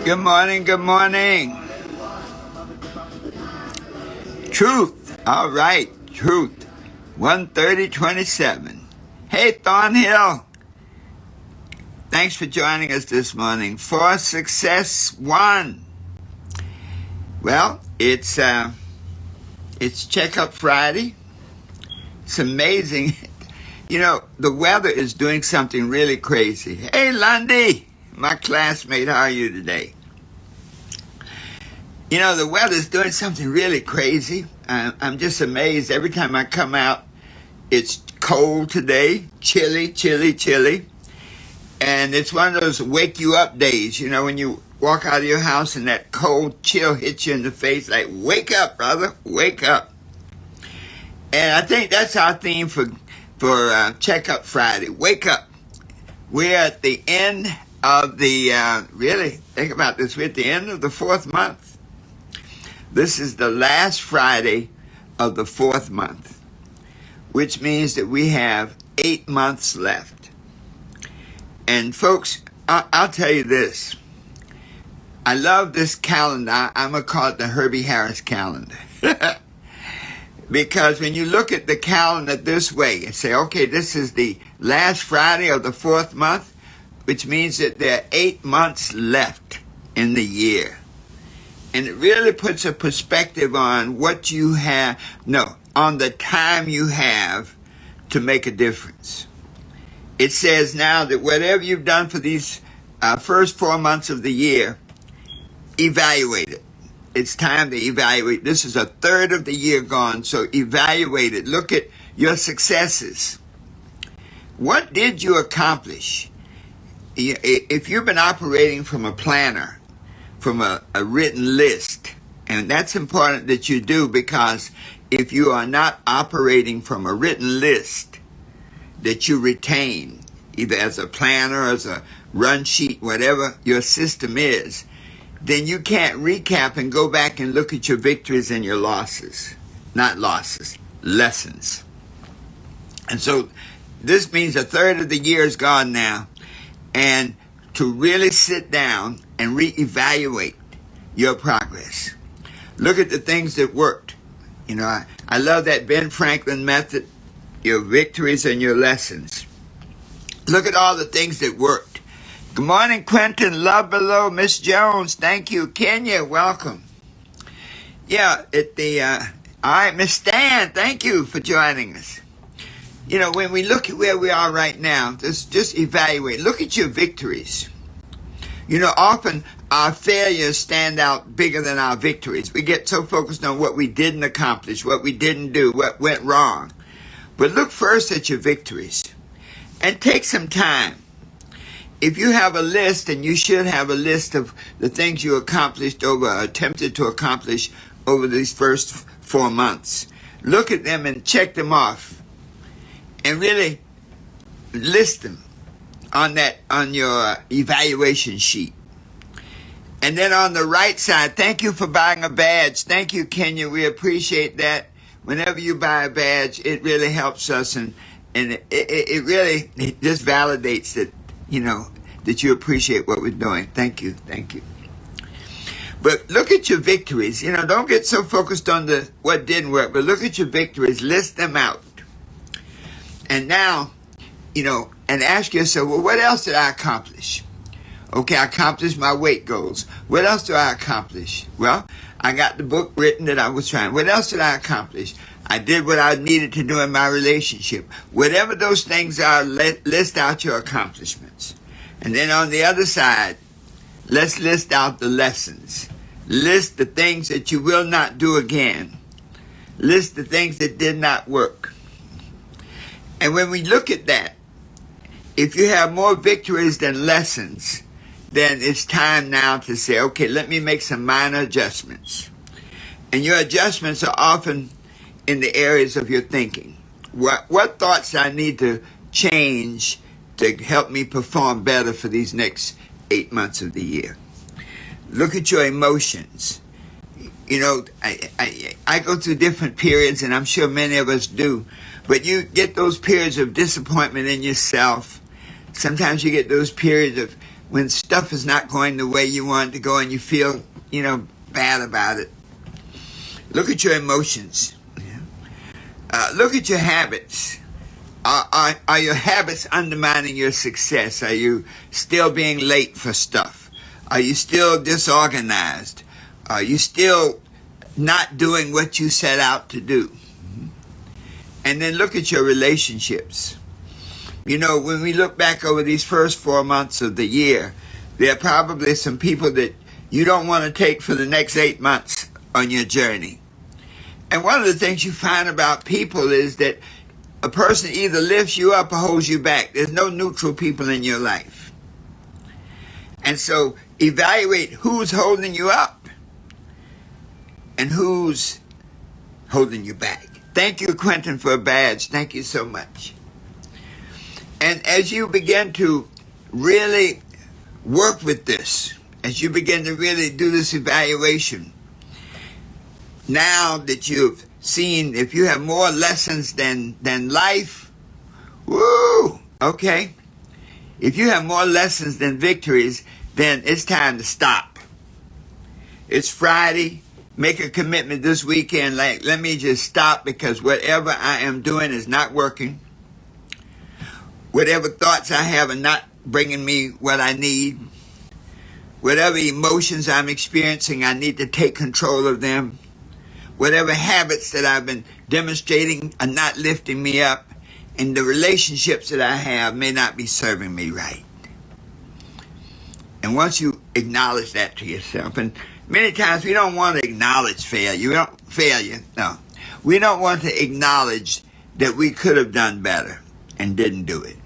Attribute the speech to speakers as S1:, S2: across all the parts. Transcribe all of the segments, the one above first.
S1: Good morning, good morning. Truth. All right, truth. 130:27. Hey, Thornhill. Thanks for joining us this morning for Success One. Well, it's Checkup Friday. It's amazing. You know, the weather is doing something really crazy. Hey, Lundy, my classmate, how are you today? You know, the weather's doing something really crazy. I'm just amazed. Every time I come out, it's cold today, chilly, chilly, chilly. And it's one of those wake you up days, you know, when you walk out of your house and that cold chill hits you in the face, like, wake up, brother, wake up. And I think that's our theme for Checkup Friday, wake up. We're at the end of really, think about this, we're at the end of the 4th month. This is the last Friday of the 4th month, which means that we have 8 months left. And folks, I'll tell you this. I love this calendar. I'm going to call it the Herbert Harris calendar. Because when you look at the calendar this way and say, okay, this is the last Friday of the 4th month, which means that there are 8 months left in the year. And it really puts a perspective on what you have, on the time you have to make a difference. It says now that whatever you've done for these first 4 months of the year, evaluate it. It's time to evaluate. This is a third of the year gone, so evaluate it. Look at your successes. What did you accomplish? If you've been operating from a planner, from a written list, and that's important that you do, because if you are not operating from a written list that you retain, either as a planner, as a run sheet, whatever your system is, then you can't recap and go back and look at your victories and your losses. Not losses, lessons. And so this means a third of the year is gone now. And to really sit down and reevaluate your progress. Look at the things that worked. You know, I love that Ben Franklin method, your victories and your lessons. Look at all the things that worked. Good morning, Quentin. Love below. Miss Jones, thank you. Kenya, welcome. Yeah, all right, Miss Stan, thank you for joining us. You know, when we look at where we are right now, just evaluate. Look at your victories. You know, often our failures stand out bigger than our victories. We get so focused on what we didn't accomplish, what we didn't do, what went wrong. But look first at your victories and take some time. If you have a list, and you should have a list of the things you accomplished attempted to accomplish over these first 4 months, look at them and check them off and really list them on your evaluation sheet. And then on the right side, thank you for buying a badge. Thank you, Kenya. We appreciate that. Whenever you buy a badge, it really helps us, and it really just validates that, you know, that you appreciate what we're doing. Thank you. Thank you. But look at your victories. You know, don't get so focused on what didn't work, but look at your victories. List them out. And now, you know, and ask yourself, well, what else did I accomplish? Okay, I accomplished my weight goals. What else do I accomplish? Well, I got the book written that I was trying. What else did I accomplish? I did what I needed to do in my relationship. Whatever those things are, list out your accomplishments. And then on the other side, let's list out the lessons. List the things that you will not do again. List the things that did not work. And when we look at that, if you have more victories than lessons, then it's time now to say, okay, let me make some minor adjustments. And your adjustments are often in the areas of your thinking. What thoughts I need to change to help me perform better for these next 8 months of the year? Look at your emotions. You know, I go through different periods, and I'm sure many of us do, but you get those periods of disappointment in yourself. Sometimes you get those periods when stuff is not going the way you want it to go and you feel, bad about it. Look at your emotions. Look at your habits. Are your habits undermining your success? Are you still being late for stuff? Are you still disorganized? Are you still not doing what you set out to do? And then look at your relationships. When we look back over these first 4 months of the year, there are probably some people that you don't want to take for the next 8 months on your journey. And one of the things you find about people is that a person either lifts you up or holds you back. There's no neutral people in your life. And so evaluate who's holding you up and who's holding you back. Thank you, Quentin, for a badge. Thank you so much. And as you begin to really work with this, as you begin to really do this evaluation, now that you've seen, if you have more lessons than life, woo, okay. If you have more lessons than victories, then it's time to stop. It's Friday. Make a commitment this weekend, like, let me just stop, because whatever I am doing is not working. Whatever thoughts I have are not bringing me what I need. Whatever emotions I'm experiencing, I need to take control of them. Whatever habits that I've been demonstrating are not lifting me up. And the relationships that I have may not be serving me right. And once you acknowledge that to yourself, and many times we don't want to acknowledge failure. No. We don't want to acknowledge that we could have done better and didn't do it.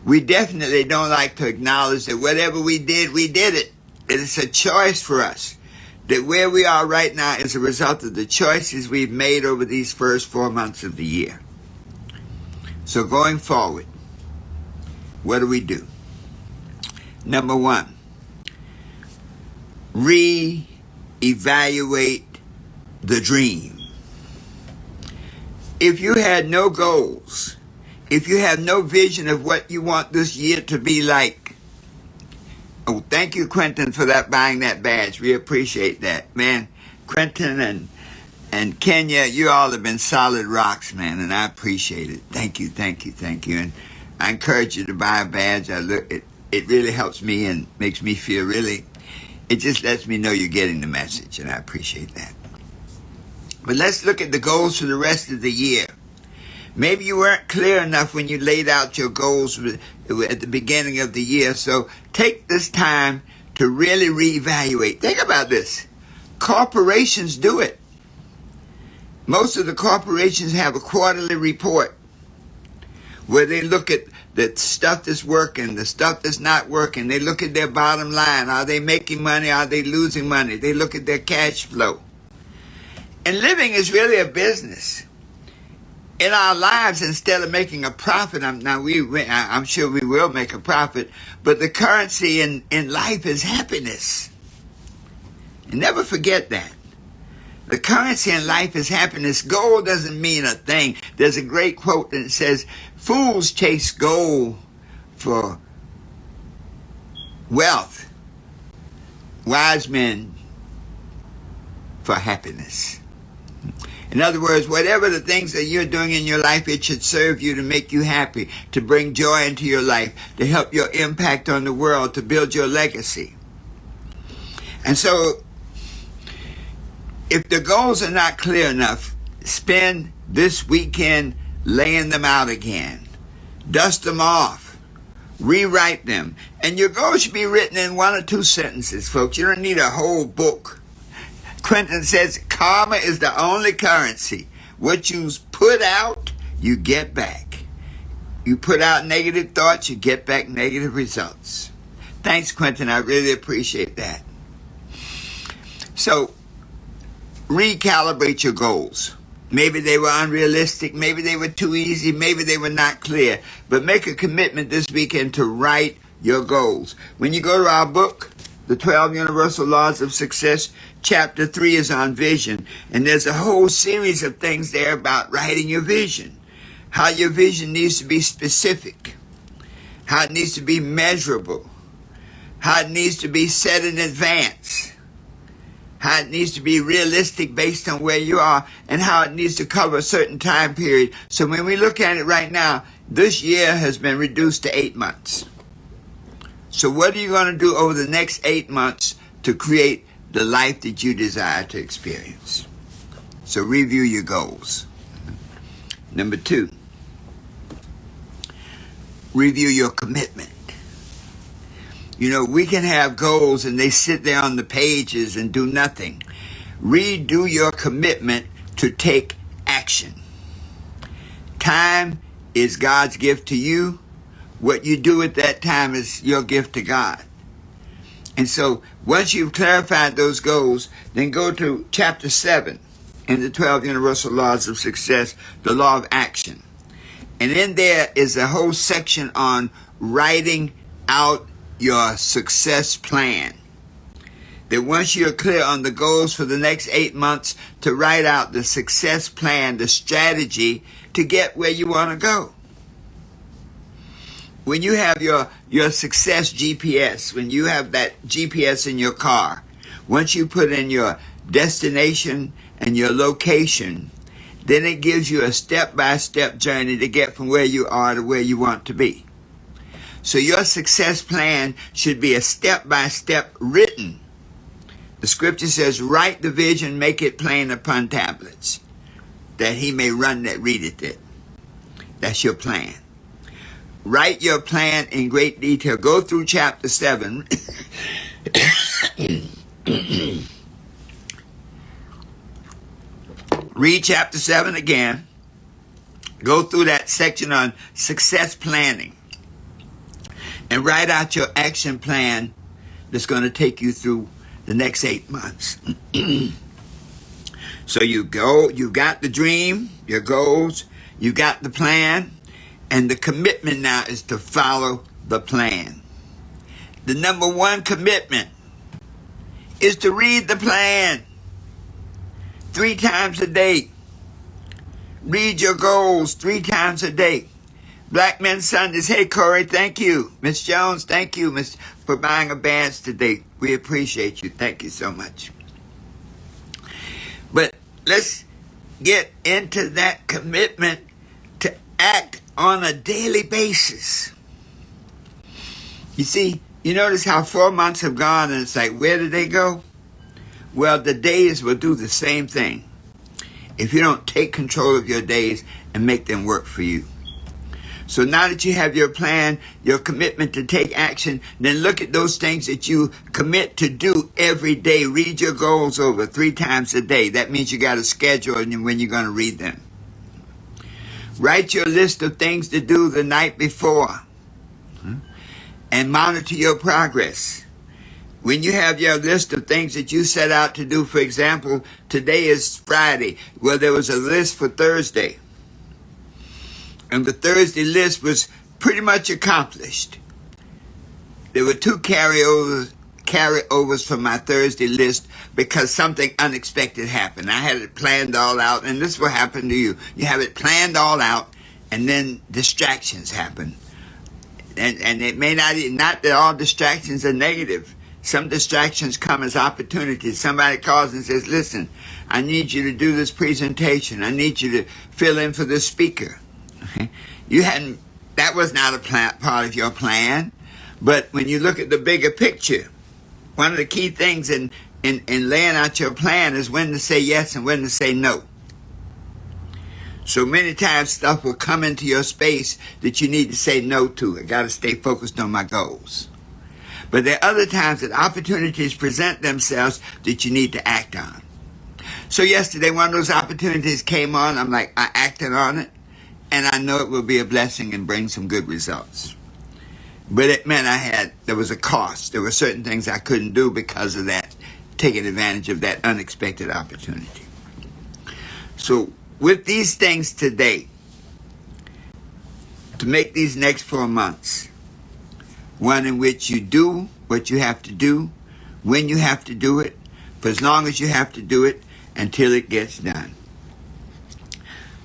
S1: We definitely don't like to acknowledge that whatever we did it. It's a choice for us. That where we are right now is a result of the choices we've made over these first 4 months of the year. So going forward, what do? Number 1, re-evaluate the dream. If you had no goals, if you have no vision of what you want this year to be like, oh, thank you, Quentin, for buying that badge. We appreciate that, man. Quentin and Kenya, you all have been solid rocks, man, and I appreciate it. Thank you. And I encourage you to buy a badge. It really helps me and makes me feel really, it just lets me know you're getting the message, and I appreciate that. But let's look at the goals for the rest of the year. Maybe you weren't clear enough when you laid out your goals at the beginning of the year. So take this time to really reevaluate. Think about this. Corporations do it. Most of the corporations have a quarterly report where they look at the stuff that's working, the stuff that's not working. They look at their bottom line. Are they making money? Are they losing money? They look at their cash flow. And living is really a business. In our lives, instead of making a profit, I'm sure we will make a profit, but the currency in life is happiness. And never forget that. The currency in life is happiness. Gold doesn't mean a thing. There's a great quote that says, fools chase gold for wealth, wise men for happiness. In other words, whatever the things that you're doing in your life, it should serve you to make you happy, to bring joy into your life, to help your impact on the world, to build your legacy. And so, if the goals are not clear enough, spend this weekend laying them out again. Dust them off. Rewrite them. And your goals should be written in 1 or 2 sentences, folks. You don't need a whole book. Quentin says, karma is the only currency. What you put out, you get back. You put out negative thoughts, you get back negative results. Thanks, Quentin. I really appreciate that. So, recalibrate your goals. Maybe they were unrealistic. Maybe they were too easy. Maybe they were not clear. But make a commitment this weekend to write your goals. When you go to our book, The 12 Universal Laws of Success, Chapter 3 is on vision. And there's a whole series of things there about writing your vision. How your vision needs to be specific. How it needs to be measurable. how it needs to be set in advance, how it needs to be realistic based on where you are, and how it needs to cover a certain time period. So when we look at it right now, this year has been reduced to 8 months. So what are you going to do over the next 8 months to create the life that you desire to experience? So review your goals. Number 2, review your commitment. You know, we can have goals and they sit there on the pages and do nothing. Redo your commitment to take action. Time is God's gift to you. What you do at that time is your gift to God. And so once you've clarified those goals, then go to chapter 7 in the 12 Universal Laws of Success, the law of action. And in there is a whole section on writing out your success plan. That once you're clear on the goals for the next 8 months, to write out the success plan, the strategy to get where you want to go. When you have your success GPS, when you have that GPS in your car, once you put in your destination and your location, then it gives you a step-by-step journey to get from where you are to where you want to be. So your success plan should be a step-by-step written. The scripture says, write the vision, make it plain upon tablets, that he may run that readeth it. That's your plan. Write your plan in great detail. Go through chapter 7. Read chapter 7 again. Go through that section on success planning. And write out your action plan that's going to take you through the next 8 months. So you've got the dream, your goals, you got the plan, and the commitment now is to follow the plan. The number 1 commitment is to read the plan 3 times a day. Read your goals 3 times a day. Black Men Sundays. Hey, Corey, thank you. Miss Jones, thank you for buying a badge today. We appreciate you. Thank you so much. But let's get into that commitment to act on a daily basis. You see, you notice how 4 months have gone and it's like, where did they go? Well, the days will do the same thing if you don't take control of your days and make them work for you. So now that you have your plan, your commitment to take action, then look at those things that you commit to do every day. Read your goals over 3 times a day. That means you got a schedule and when you're going to read them. Write your list of things to do the night before and monitor your progress. When you have your list of things that you set out to do, for example, today is Friday. Well, there was a list for Thursday. And the Thursday list was pretty much accomplished. There were 2 carryovers from my Thursday list because something unexpected happened. I had it planned all out, and this will happen to you. You have it planned all out, and then distractions happen. And it may not that all distractions are negative. Some distractions come as opportunities. Somebody calls and says, listen, I need you to do this presentation. I need you to fill in for the speaker. That was not a part of your plan. But when you look at the bigger picture, one of the key things in laying out your plan is when to say yes and when to say no. So many times stuff will come into your space that you need to say no to. I got to stay focused on my goals. But there are other times that opportunities present themselves that you need to act on. So yesterday, one of those opportunities came on. I'm like, I acted on it. And I know it will be a blessing and bring some good results. But it meant there was a cost. There were certain things I couldn't do because of that, taking advantage of that unexpected opportunity. So with these things today, to make these next 4 months, one in which you do what you have to do, when you have to do it, for as long as you have to do it, until it gets done.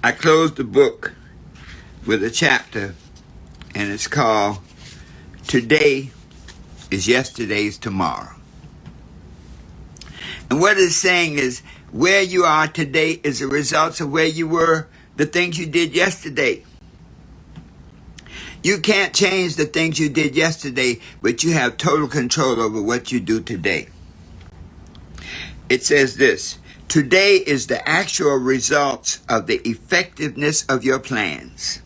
S1: I closed the book with a chapter, and it's called Today is yesterday's tomorrow. And what it's saying is where you are today is a result of where you were, the things you did yesterday. You can't change the things you did yesterday, but you have total control over what you do today. It says this: today is the actual results of the effectiveness of your plans.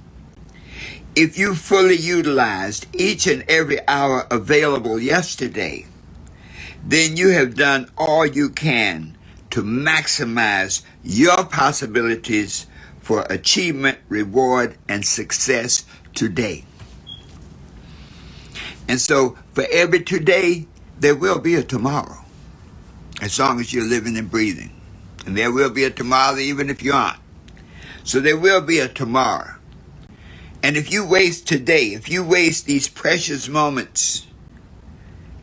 S1: If you fully utilized each and every hour available yesterday, then you have done all you can to maximize your possibilities for achievement, reward, and success today. And so for every today, there will be a tomorrow, as long as you're living and breathing. And there will be a tomorrow even if you aren't. So there will be a tomorrow. And if you waste today, if you waste these precious moments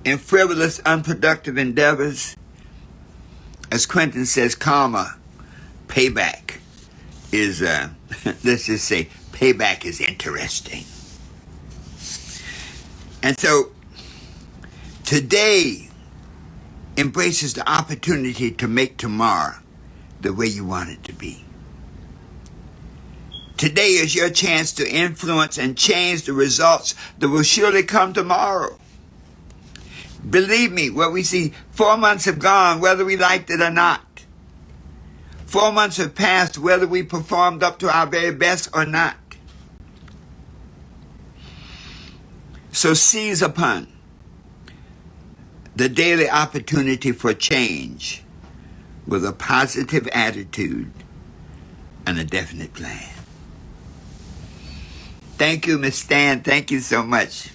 S1: in frivolous, unproductive endeavors, as Quentin says, karma, payback is, let's just say, payback is interesting. And so today embraces the opportunity to make tomorrow the way you want it to be. Today is your chance to influence and change the results that will surely come tomorrow. Believe me, what we see, 4 months have gone, whether we liked it or not. 4 months have passed, whether we performed up to our very best or not. So seize upon the daily opportunity for change with a positive attitude and a definite plan. Thank you, Miss Stan. Thank you so much.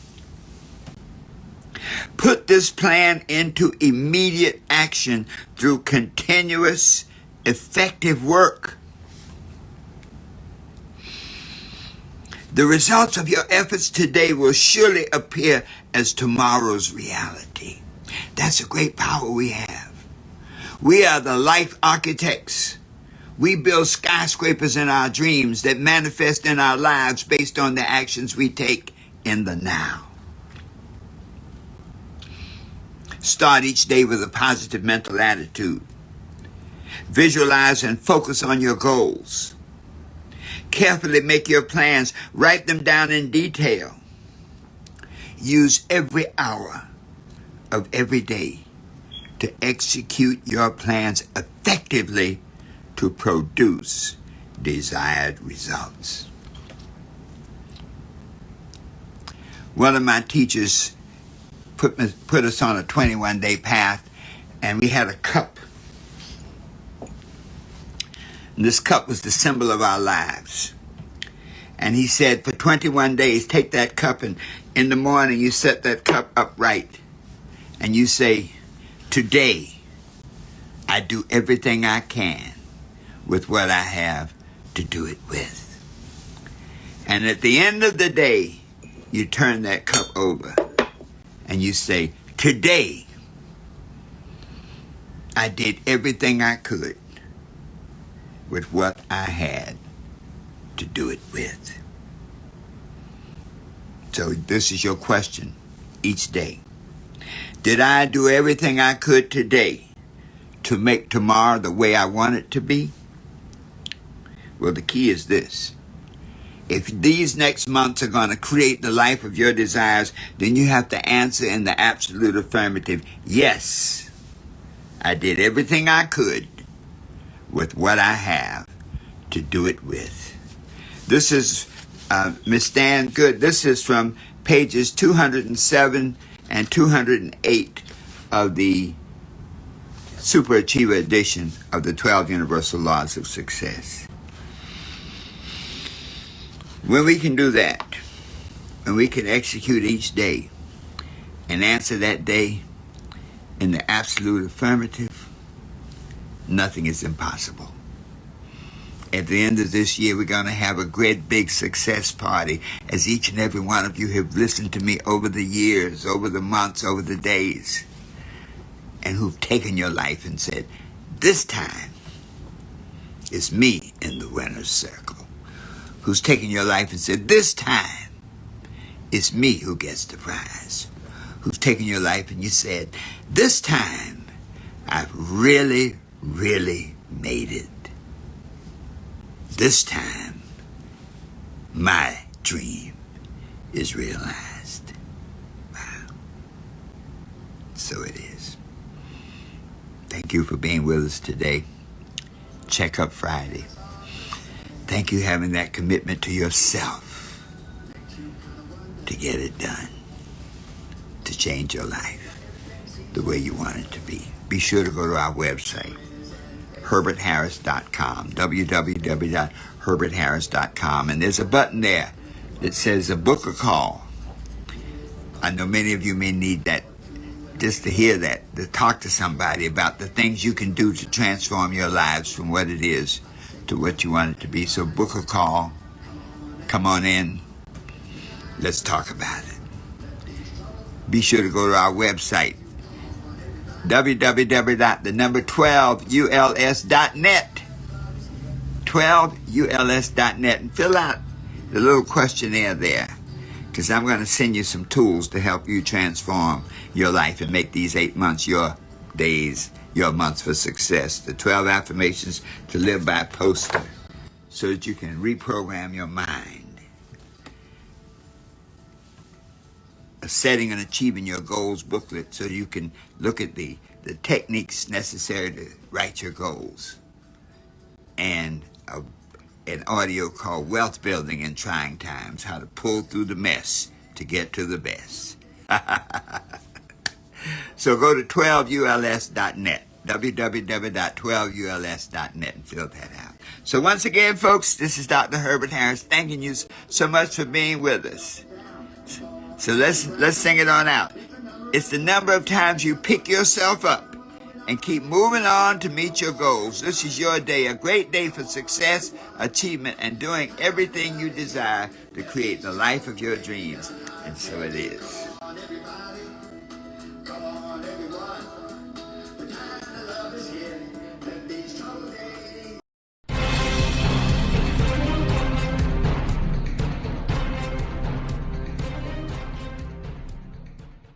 S1: Put this plan into immediate action through continuous, effective work. The results of your efforts today will surely appear as tomorrow's reality. That's a great power we have. We are the life architects. We build skyscrapers in our dreams that manifest in our lives based on the actions we take in the now. Start each day with a positive mental attitude. Visualize and focus on your goals. Carefully make your plans. Write them down in detail. Use every hour of every day to execute your plans effectively to produce desired results. One of my teachers put us on a 21-day path, and we had a cup. And this cup was the symbol of our lives. And he said, for 21 days, take that cup, and in the morning you set that cup upright, and you say, today I do everything I can with what I have to do it with. And at the end of the day, you turn that cup over and you say, today I did everything I could with what I had to do it with. So this is your question each day. Did I do everything I could today to make tomorrow the way I want it to be? Well, the key is this. If these next months are going to create the life of your desires, then you have to answer in the absolute affirmative. Yes, I did everything I could with what I have to do it with. This is Miss Stan Good. This is from pages 207 and 208 of the Super Achiever edition of the 12 Universal Laws of Success. When we can do that, when we can execute each day and answer that day in the absolute affirmative, nothing is impossible. At the end of this year, we're going to have a great big success party, as each and every one of you have listened to me over the years, over the months, over the days, and who've taken your life and said, this time it's me in the winner's circle. Who's taken your life and said, this time it's me who gets the prize. who've taken your life and you said, this time I've really, really made it. This time my dream is realized. Wow. So it is. Thank you for being with us today. Checkup Friday. Thank you for having that commitment to yourself to get it done, to change your life the way you want it to be. Be sure to go to our website, herbertharris.com, www.herbertharris.com, and there's a button there that says book a call. I know many of you may need that, just to hear that, to talk to somebody about the things you can do to transform your lives from what it is to what you want it to be. So book a call. Come on in. Let's talk about it. Be sure to go to our website, www.12uls.net, 12uls.net, and fill out the little questionnaire there, because I'm going to send you some tools to help you transform your life and make these 8 months your days, your months for success. The 12 affirmations to live by poster, so that you can reprogram your mind. A setting and achieving your goals booklet, so you can look at the techniques necessary to write your goals. And an audio called Wealth Building in Trying Times, how to pull through the mess to get to the best. So go to 12uls.net, www.12uls.net, and fill that out. So once again, folks, this is Dr. Herbert Harris, thanking you so much for being with us. So let's sing it on out. It's the number of times you pick yourself up and keep moving on to meet your goals. This is your day, a great day for success, achievement, and doing everything you desire to create the life of your dreams. And so it is.